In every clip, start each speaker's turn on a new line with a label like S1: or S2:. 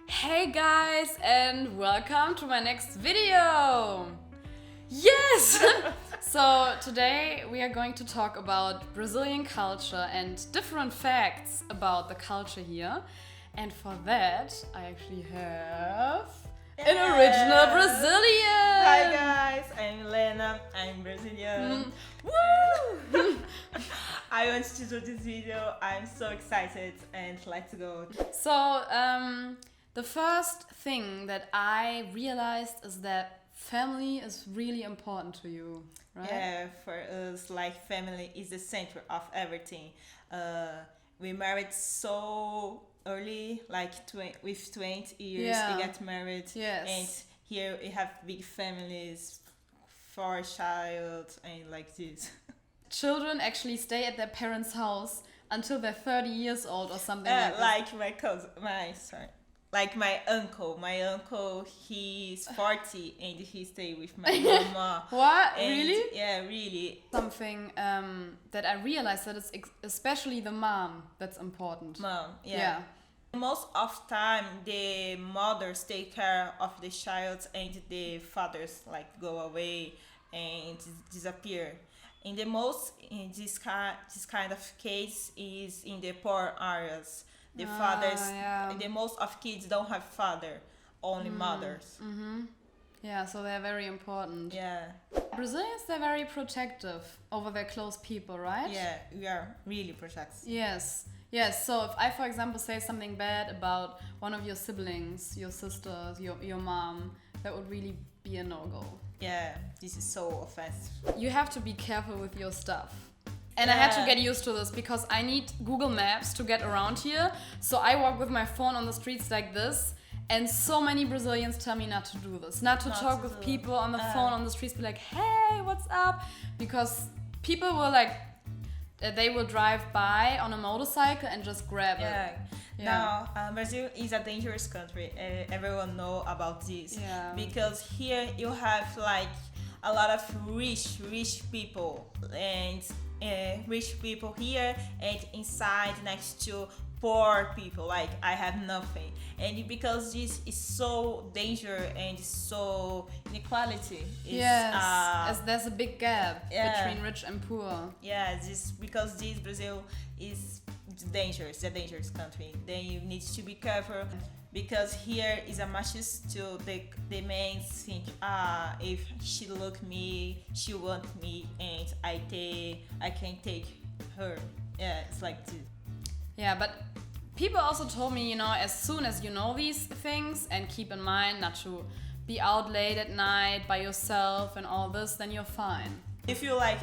S1: Hey guys, and welcome to my next video! Yes! So today we are going to talk about Brazilian culture and different facts about the culture here. And for that, I actually have an original Brazilian!
S2: Hi guys, I'm Lena, I'm Brazilian.
S1: Woo!
S2: I want to do this video, I'm so excited and let's go.
S1: So, the first thing that I realized is that family is really important to you, right?
S2: Yeah, for us, like family is the center of everything. We married so early, like with 20 years,
S1: Yeah.
S2: we get married.
S1: Yes.
S2: And here we have big families, for a child, and like this.
S1: Children actually stay at their parents' house until they're 30 years old or something like that.
S2: Like my cousin, like my uncle. My uncle, he's 40 and he stay with my mama.
S1: What?
S2: And
S1: Really?
S2: Yeah, really.
S1: Something that I realized that it's especially the mom that's important.
S2: Mom,
S1: Yeah.
S2: yeah. Most of time, the mothers take care of the child and the fathers like go away and disappear. In this kind of case is in the poor areas. The fathers,
S1: yeah.
S2: the most of kids don't have father, only mothers.
S1: Yeah, so they're very important.
S2: Yeah,
S1: Brazilians, they're very protective over their close people, right?
S2: yeah, we are really protected.
S1: Yes. Yes, so if I, for example, say something bad about one of your siblings, your sisters, your mom, that would really be a no-go.
S2: Yeah, this is so offensive.
S1: You have to be careful with your stuff. And I had to
S2: Yeah.
S1: get used to this because I need Google Maps to get around here. So I walk with my phone on the streets like this. And so many Brazilians tell me not to do this. Not to talk with people on the phone on the streets, be like, hey, what's up? Because people will they will drive by on a motorcycle and just grab
S2: Yeah.
S1: it.
S2: Now, Brazil is a dangerous country. Everyone know about this.
S1: Yeah.
S2: Because here you have like a lot of rich people and rich people here and inside next to poor people. Like I have nothing, and because this is so danger and so inequality.
S1: Yes, as there's a big gap
S2: Yeah.
S1: between rich and poor.
S2: Yeah, because this Brazil is dangerous, a dangerous country. Then you need to be careful because here is a machist to the men think if she look me, she want me and I can take her. Yeah, it's like this.
S1: Yeah, but people also told me, as soon as you know these things and keep in mind not to be out late at night by yourself and all this, then you're fine.
S2: If you like,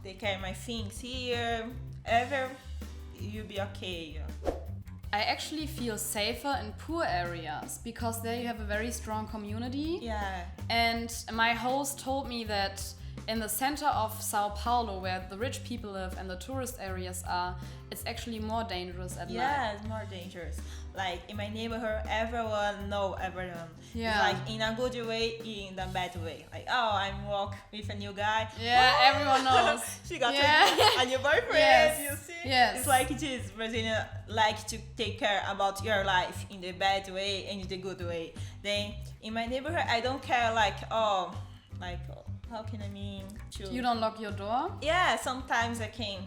S2: they carry my things here, you'll be okay. Yeah.
S1: I actually feel safer in poor areas because there you have a very strong community.
S2: Yeah.
S1: And my host told me that in the center of Sao Paulo, where the rich people live and the tourist areas are, it's actually more dangerous at night.
S2: Yeah, it's more dangerous. Like in my neighborhood, everyone know everyone.
S1: Yeah.
S2: It's like in a good way, in a bad way. Like, I'm walk with a new guy.
S1: Yeah, everyone knows.
S2: She got
S1: Yeah.
S2: a new boyfriend.
S1: Yes.
S2: You see?
S1: Yes.
S2: It's like this. Brazilian like to take care about your life in the bad way and in the good way. Then in my neighborhood, I don't care. How can I mean?
S1: You don't lock your door?
S2: Yeah, sometimes I can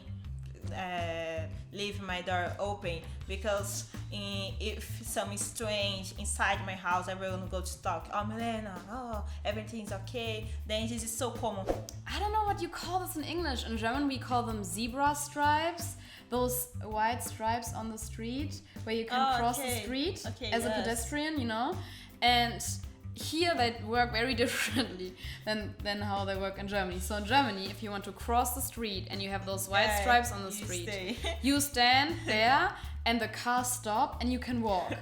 S2: leave my door open because if something strange inside my house, everyone go to talk. Oh, Milena, everything's okay. Then this is so common.
S1: I don't know what you call this in English. In German, we call them zebra stripes. Those white stripes on the street where you can cross the street as a pedestrian, And here they work very differently than how they work in Germany. So in Germany, if you want to cross the street and you have those white stripes on the street, you stand there and the cars stop and you can walk.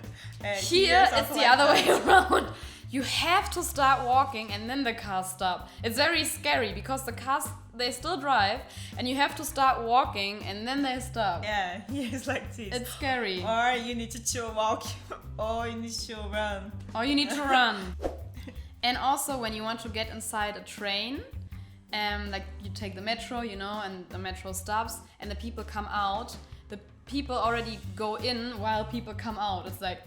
S1: Here it's the other way around. You have to start walking and then the cars stop. It's very scary because the cars, they still drive and you have to start walking and then they stop.
S2: Yeah, it's like this.
S1: It's scary.
S2: Or you need to walk or you need to run.
S1: Or you need to run. And also when you want to get inside a train, like you take the metro, and the metro stops and the people come out, the people already go in while people come out. It's like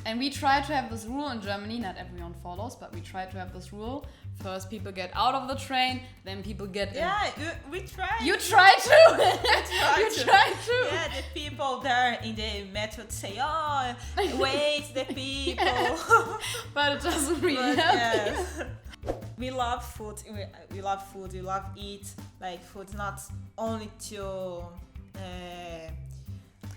S1: And we try to have this rule in Germany, not everyone follows, but we try to have this rule. First people get out of the train, then people get in.
S2: Yeah, we try.
S1: You try to! You try to!
S2: Yeah, the people there in the metro say, oh, wait, the people.
S1: But it doesn't really help.
S2: We love food. We love food. We love eat. Like food, not only to...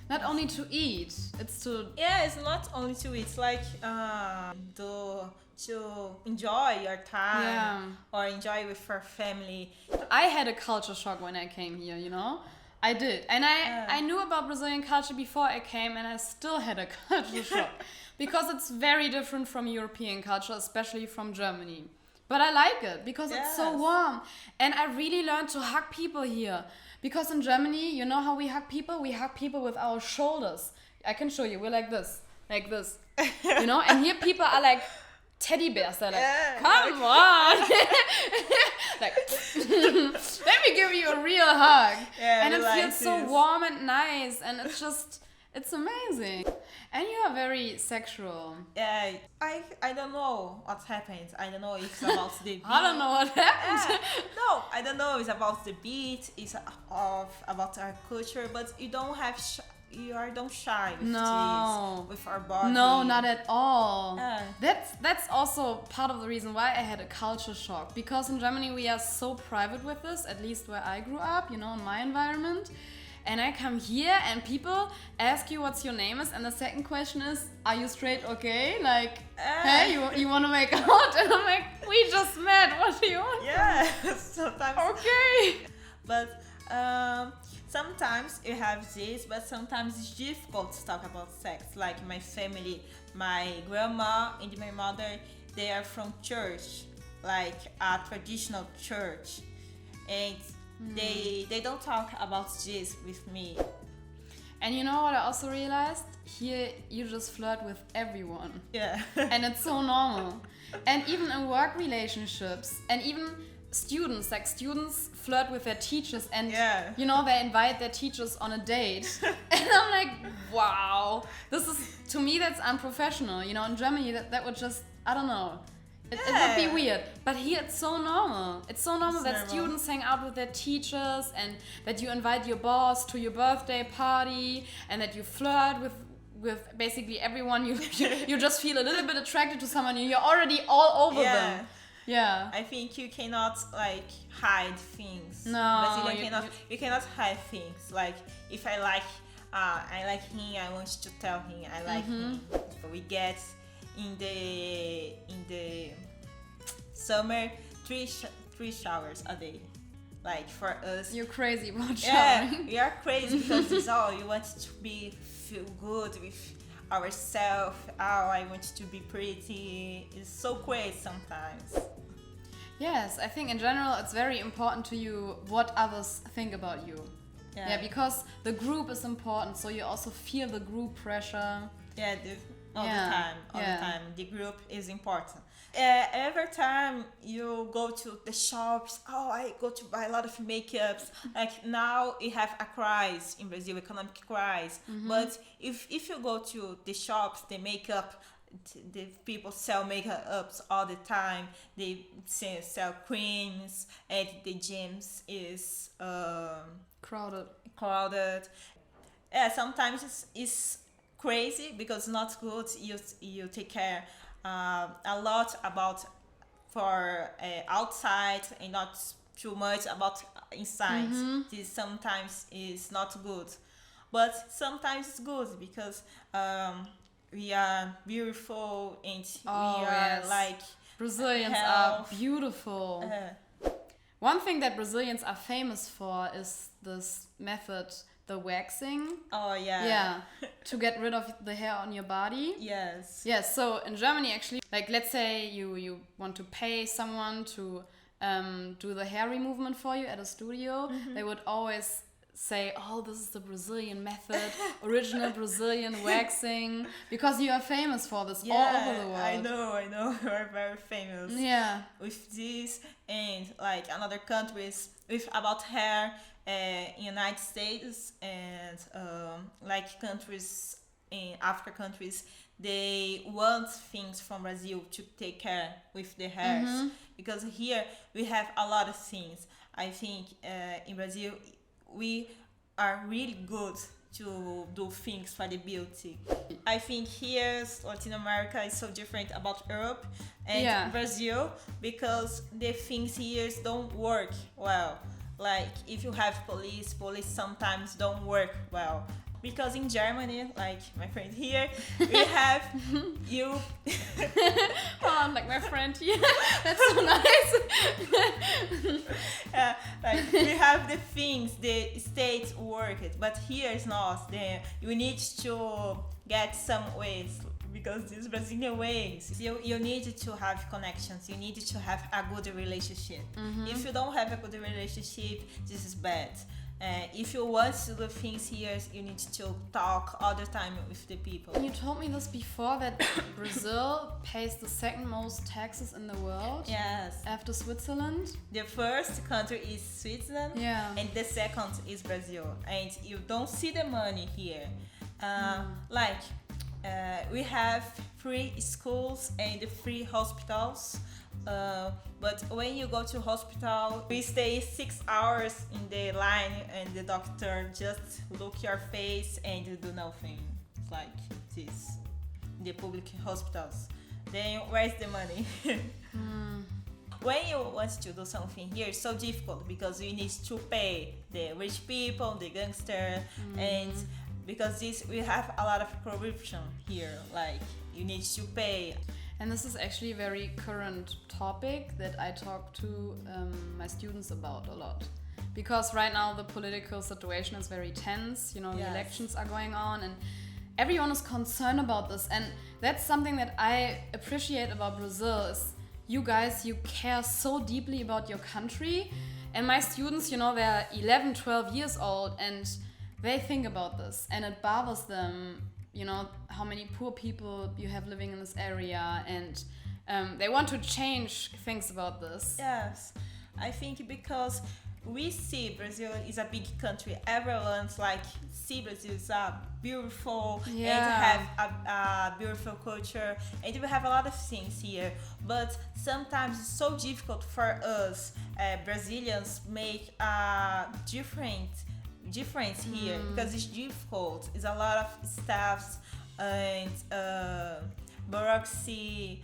S1: not only to eat, it's to...
S2: Yeah, it's not only to eat. It's like to enjoy your time or enjoy with your family.
S1: I had a culture shock when I came here, you know? I did. And I knew about Brazilian culture before I came, and I still had a culture shock. Because it's very different from European culture, especially from Germany. But I like it because it's so warm. And I really learned to hug people here. Because in Germany, you know how we hug people? We hug people with our shoulders. I can show you. We're like this. Like this. You know? And here people are like teddy bears. They're like, come on. Like, let me give you a real hug. Yeah, and it feels so warm and nice. And it's just, it's amazing. And you are very sexual.
S2: Yeah, I don't know what happened. I don't know if it's about the beat.
S1: I don't know what happened.
S2: No, I don't know. It's about the beat. It's about our culture. But you don't have... you don't shy with this, with our body.
S1: No, not at all. That's also part of the reason why I had a culture shock. Because in Germany we are so private with this, at least where I grew up, you know, in my environment. And I come here and people ask you what's your name is, and the second question is, are you straight or gay? Like, hey, you want to make out? And I'm like, we just met, what do you want?
S2: Yeah, sometimes.
S1: Okay.
S2: But sometimes you have this, but sometimes it's difficult to talk about sex. Like my family, my grandma and my mother, they are from church, like a traditional church. And they don't talk about this with me.
S1: And you know what I also realized? Here you just flirt with everyone.
S2: Yeah.
S1: And it's so normal. And even in work relationships, and even students flirt with their teachers, and you know, they invite their teachers on a date. And I'm like, wow, this is, to me, that's unprofessional. You know, in Germany that would just, I don't know. It would be weird, but here it's so normal. It's so normal that students hang out with their teachers, and that you invite your boss to your birthday party, and that you flirt with basically everyone. You just feel a little bit attracted to someone, and you're already all over them. Yeah.
S2: I think you cannot like hide things.
S1: No,
S2: but you cannot hide things. Like if I like him, I want to tell him I like him. We get in the summer 3 showers a day. Like for us,
S1: you're crazy about showering.
S2: Yeah, we are crazy because it's all you want to feel good with ourselves. Oh, I want to be pretty. It's so crazy sometimes.
S1: Yes, I think in general it's very important to you what others think about you. Yeah, because the group is important, so you also feel the group pressure.
S2: Yeah, all the time. The group is important. Every time you go to the shops, I go to buy a lot of makeups. Like now we have a crisis in Brazil, economic crisis. But if you go to the shops, the makeup, the people sell makeups all the time. They sell creams, and the gyms is crowded. Yeah, sometimes it's crazy because not good. You take care a lot about for outside and not too much about inside. This sometimes is not good, but sometimes it's good because we are beautiful and we are like
S1: Brazilians are beautiful. One thing that Brazilians are famous for is this method, the waxing.
S2: Oh yeah.
S1: Yeah, to get rid of the hair on your body.
S2: Yes.
S1: Yes, so in Germany actually, like let's say you want to pay someone to do the hair removal for you at a studio, they would always say, oh, this is the Brazilian method, original Brazilian waxing, because you are famous for this all over the world.
S2: I know, you are very famous.
S1: Yeah.
S2: With this and like another countries with about hair, United States and like countries in Africa countries, they want things from Brazil to take care with the hairs, because here we have a lot of things. I think in Brazil we are really good to do things for the beauty. I think here Latin America is so different about Europe and Brazil, because the things here don't work well. Like if you have police sometimes don't work well. Because in Germany, like my friend here, we have you.
S1: Oh, like my friend here. That's so nice.
S2: Like we have the things, the state work it, but here it's not. You need to get some ways, because these Brazilian ways, you need to have connections. You need to have a good relationship. If you don't have a good relationship, this is bad. If you want to do things here, you need to talk all the time with the people.
S1: You told me this before, that Brazil pays the second most taxes in the world.
S2: Yes.
S1: After Switzerland.
S2: The first country is Switzerland.
S1: Yeah.
S2: And the second is Brazil. And you don't see the money here. We have free schools and free hospitals. But when you go to hospital, we stay 6 hours in the line and the doctor just look your face and do nothing. It's like this. The public hospitals. Then where's the money? When you want to do something here, it's so difficult, because you need to pay the rich people, the gangster, and because we have a lot of corruption here. Like you need to pay.
S1: And this is actually a very current topic that I talk to my students about a lot. Because right now the political situation is very tense, the elections are going on, and everyone is concerned about this. And that's something that I appreciate about Brazil, is you guys, you care so deeply about your country. And my students, they're 11, 12 years old, and they think about this, and it bothers them, how many poor people you have living in this area, and they want to change things about this.
S2: Yes, I think because we see Brazil is a big country. Everyone's see Brazil is a beautiful and have a beautiful culture, and we have a lot of things here. But sometimes it's so difficult for us Brazilians make a difference here, because it's difficult. It's a lot of staffs and bureaucracy.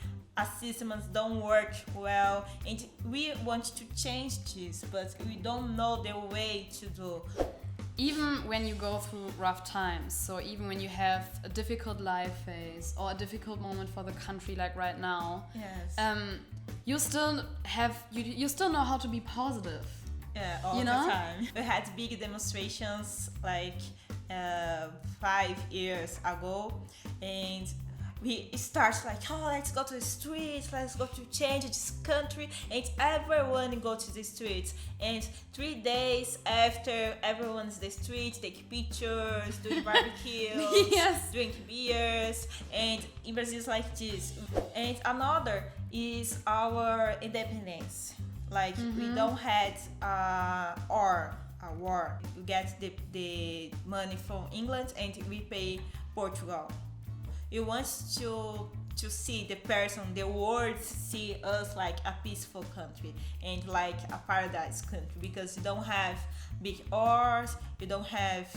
S2: Systems don't work well, and we want to change this, but we don't know the way to do.
S1: Even when you go through rough times, so even when you have a difficult life phase or a difficult moment for the country, like right now, you still know how to be positive.
S2: Yeah, all the time. We had big demonstrations 5 years ago, and we start let's go to the streets, let's go to change this country, and everyone go to the streets. And 3 days after, everyone's in the streets, take pictures, doing barbecues, drink beers, and in Brazil it's like this. And another is our independence. We don't have a war. We get the money from England, and we pay Portugal. You want to see the world see us like a peaceful country and like a paradise country, because you don't have big wars, you don't have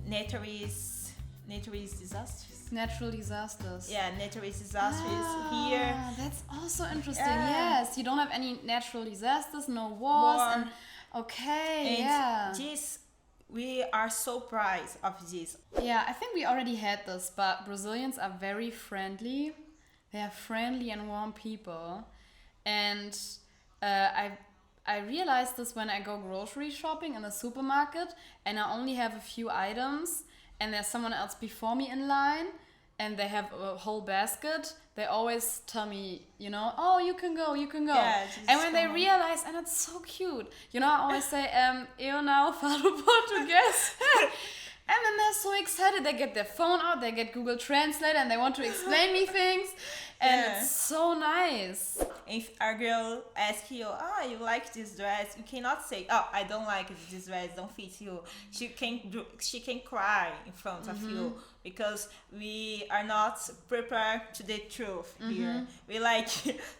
S2: natural disasters.
S1: Natural disasters.
S2: Yeah, natural disasters here.
S1: That's also interesting. Yes, you don't have any natural disasters, no wars. And
S2: this, we are so proud of this.
S1: Yeah, I think we already had this, but Brazilians are very friendly. They are friendly and warm people. And I realized this when I go grocery shopping in the supermarket and I only have a few items and there's someone else before me in line and they have a whole basket. They always tell me, oh, you can go.
S2: Yeah,
S1: and when they realize, and it's so cute, I always say, eu não falo português. And then they're so excited. They get their phone out, they get Google Translate, and they want to explain me things. And it's so nice.
S2: If a girl asks you, you like this dress, you cannot say, I don't like this dress, don't fit you. She can cry in front of you. because we are not prepared to the truth here. We like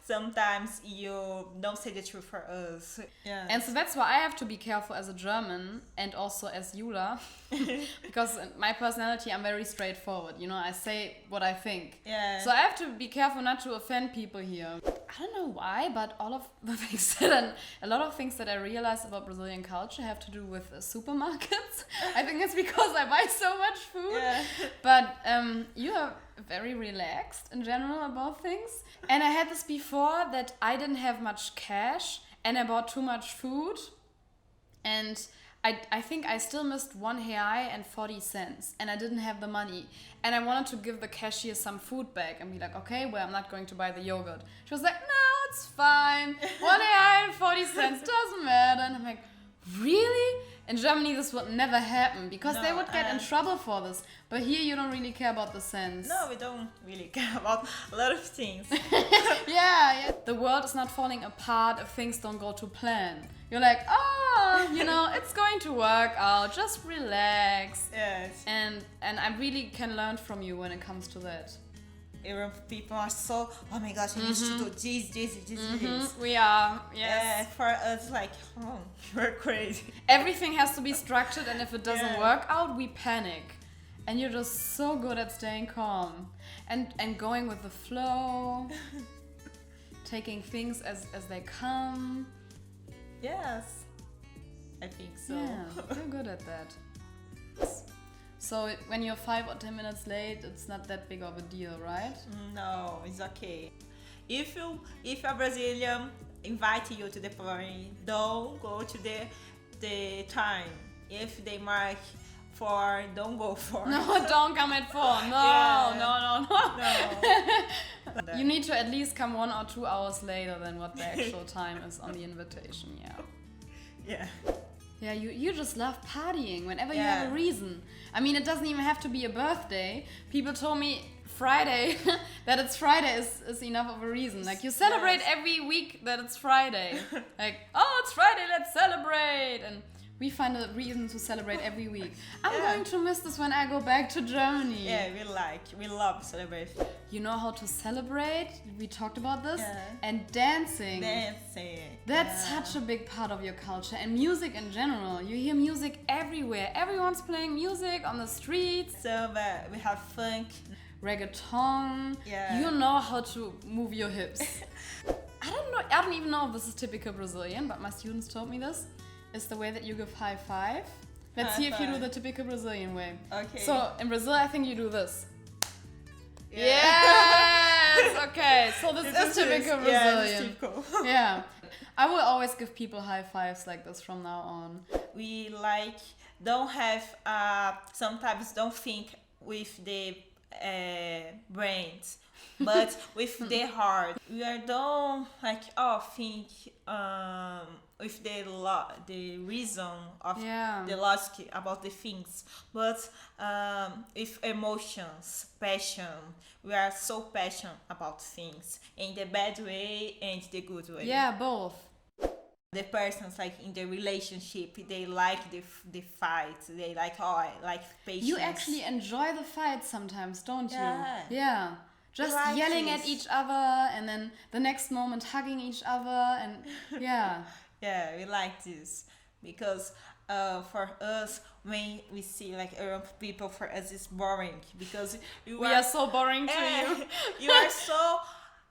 S2: sometimes you don't say the truth for us. Yeah.
S1: And so that's why I have to be careful as a German and also as Jula, because in my personality, I'm very straightforward. You know, I say what I think.
S2: Yeah.
S1: So I have to be careful not to offend people here. I don't know why, but all of the things a lot of things that I realized about Brazilian culture have to do with supermarkets. I think it's because I buy so much food.
S2: Yeah.
S1: But you are very relaxed in general about things. And I had this before that I didn't have much cash and I bought too much food. And I think I still missed 1 real and 40 cents and I didn't have the money. And I wanted to give the cashier some food back and be like, okay, well, I'm not going to buy the yogurt. She was like, no, it's fine. 1 real and 40 cents doesn't matter. And I'm like, really? In Germany, this would never happen because they would get in trouble for this. But here, you don't really care about the cents.
S2: No, we don't really care about a lot of things.
S1: Yeah. The world is not falling apart if things don't go to plan. You're like, oh, you know, it's going to work out. Just relax.
S2: Yes.
S1: And I really can learn from you when it comes to that.
S2: Europe people are so, oh my gosh, I need to do this.
S1: We are, yes.
S2: Yeah, for us, like, oh, you're crazy.
S1: Everything has to be structured, and if it doesn't work out, we panic. And you're just so good at staying calm and going with the flow, taking things as they come.
S2: Yes, I think so.
S1: Yeah, you're good at that. So when you're 5 or 10 minutes late, it's not that big of a deal, right?
S2: No, it's okay. If a Brazilian invite you to the party, don't go to the time. If they mark 4, don't go 4.
S1: No, don't come at 4. No.
S2: No.
S1: You need to at least come 1 or 2 hours later than what the actual time is on the invitation.
S2: Yeah.
S1: Yeah, you just love partying whenever you have a reason. I mean, it doesn't even have to be a birthday. People told me Friday, that it's Friday is enough of a reason. Like, you celebrate every week that it's Friday. Like, oh, it's Friday, let's celebrate. And we find a reason to celebrate every week. I'm going to miss this when I go back to Germany.
S2: Yeah, we love celebrating.
S1: You know how to celebrate? We talked about this. Yeah. And dancing. That's such a big part of your culture. And music in general. You hear music everywhere. Everyone's playing music on the streets.
S2: So we have funk.
S1: Reggaeton. Yeah. You know how to move your hips. I don't even know if this is typical Brazilian, but my students told me this. Is the way that you give high five. Let's see if you do the typical Brazilian way.
S2: Okay.
S1: So in Brazil, I think you do this. Yeah. Yes. Okay. So this is typical Brazilian.
S2: Yeah, it's typical.
S1: Yeah. I will always give people high fives like this from now on.
S2: We don't have sometimes don't think with the brains, but with the heart. We don't think with the reason of the logic about the things, but with emotions, passion. We are so passionate about things in the bad way and the good way.
S1: Yeah, both.
S2: The persons in the relationship, they like the fight. They like, I like patience.
S1: You actually enjoy the fight sometimes, don't you?
S2: Yeah.
S1: Just yelling at each other and then the next moment hugging each other and
S2: Yeah, we like this because for us, when we see Arab people, for us it's boring because
S1: we are so boring to you.
S2: You are so,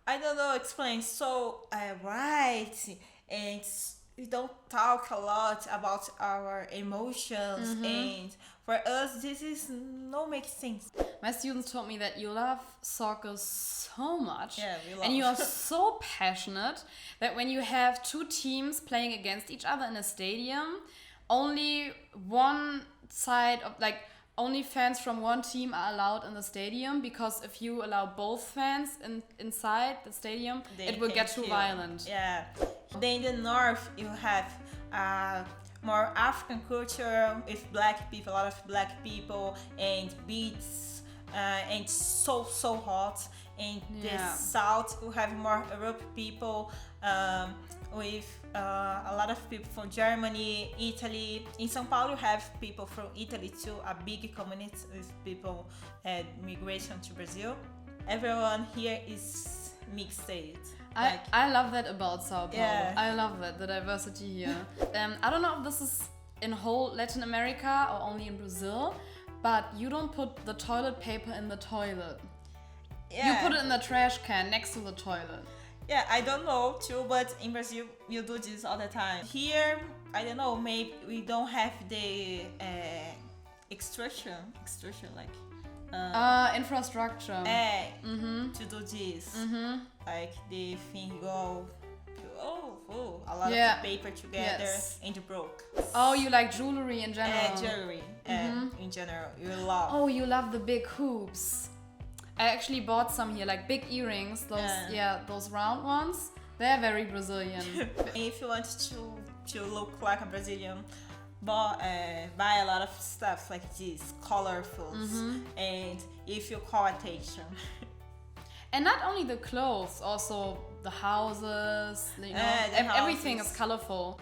S2: I don't know, explain, so right, and we don't talk a lot about our emotions, and for us this is no make sense.
S1: My students told me that you love soccer so much,
S2: we love.
S1: And you are so passionate that when you have 2 teams playing against each other in a stadium, only one side of only fans from one team are allowed in the stadium, because if you allow both fans inside the stadium, it will get too violent.
S2: Yeah. Then in the north you have more African culture with black people, a lot of black people and beats, and so hot. And the south you have more Europe people, with a lot of people from Germany, Italy. In São Paulo, you have people from Italy too, a big community with people migration to Brazil. Everyone here is mixed.
S1: I love that about Sao Paulo. Yeah. I love that, the diversity here. I don't know if this is in whole Latin America or only in Brazil, but you don't put the toilet paper in the toilet. Yeah. You put it in the trash can next to the toilet.
S2: Yeah, I don't know too, but in Brazil you do this all the time. Here, I don't know, maybe we don't have the extraction like
S1: infrastructure
S2: to do this. Like the thing go a lot of paper together and broke.
S1: Oh, you like jewelry in general?
S2: Jewelry in general. You love.
S1: Oh, you love the big hoops. I actually bought some here, like big earrings. Those round ones. They're very Brazilian.
S2: If you want to look like a Brazilian, buy a lot of stuff like this, colorful, and if you call attention.
S1: And not only the clothes, also the houses. You know, everything is colorful,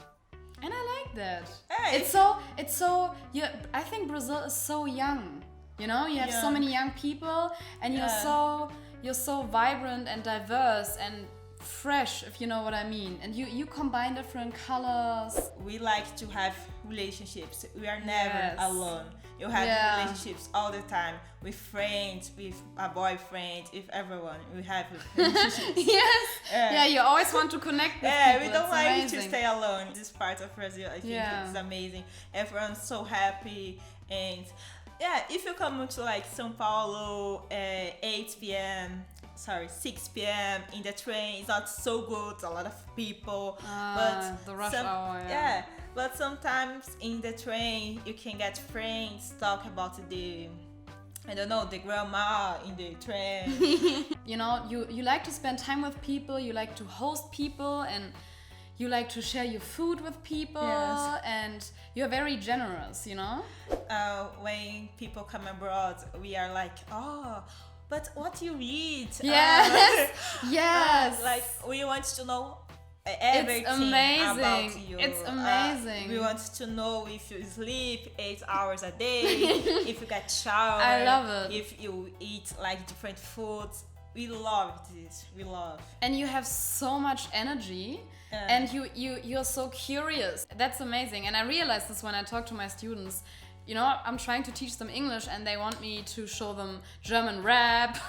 S1: and I like that. It's so. Yeah, I think Brazil is so young. You know, you have so many young people, and you're so vibrant and diverse and fresh, if you know what I mean. And you combine different colors.
S2: We like to have relationships. We are never alone. You have relationships all the time with friends, with a boyfriend, with everyone. We have relationships.
S1: Yes. You always want to connect with people.
S2: We don't like to stay alone. This part of Brazil, I think it's amazing. Everyone's so happy, and if you come to like São Paulo, 6 p.m. in the train, it's not so good. A lot of people, but
S1: the rush hour.
S2: But sometimes in the train you can get friends, talk about the grandma in the train.
S1: You know, you like to spend time with people. You like to host people, and you like to share your food with people, and you're very generous, you know?
S2: When people come abroad, we are like, but what you eat?
S1: Yes.
S2: Like, we want to know everything about you.
S1: It's amazing.
S2: We want to know if you sleep 8 hours a day, if you get shower.
S1: I love it.
S2: If you eat like different foods. We love this. We love.
S1: And you have so much energy. And you're so curious. That's amazing. And I realize this when I talk to my students. You know, I'm trying to teach them English, and they want me to show them German rap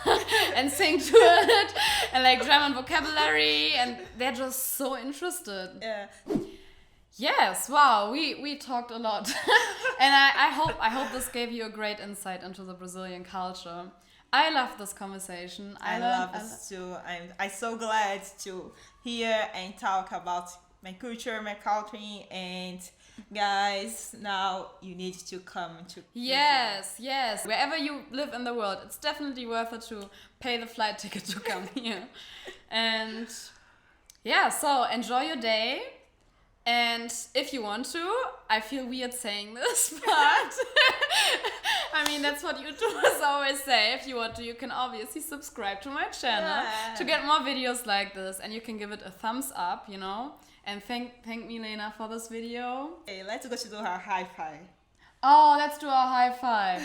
S1: and sing to it, and like German vocabulary, and they're just so interested. Yes, wow, we talked a lot. And I hope this gave you a great insight into the Brazilian culture. I love this conversation.
S2: I love this too. I'm so glad to hear and talk about my culture, my country, and guys, now you need to come to
S1: Yes. Wherever you live in the world, it's definitely worth it to pay the flight ticket to come here. And so enjoy your day. And if you want to, I feel weird saying this, but I mean, that's what YouTubers always say. If you want to, you can obviously subscribe to my channel to get more videos like this, and you can give it a thumbs up, you know. And thank Milena for this video.
S2: Hey, let's go to do our high five.
S1: Oh, let's do our high five.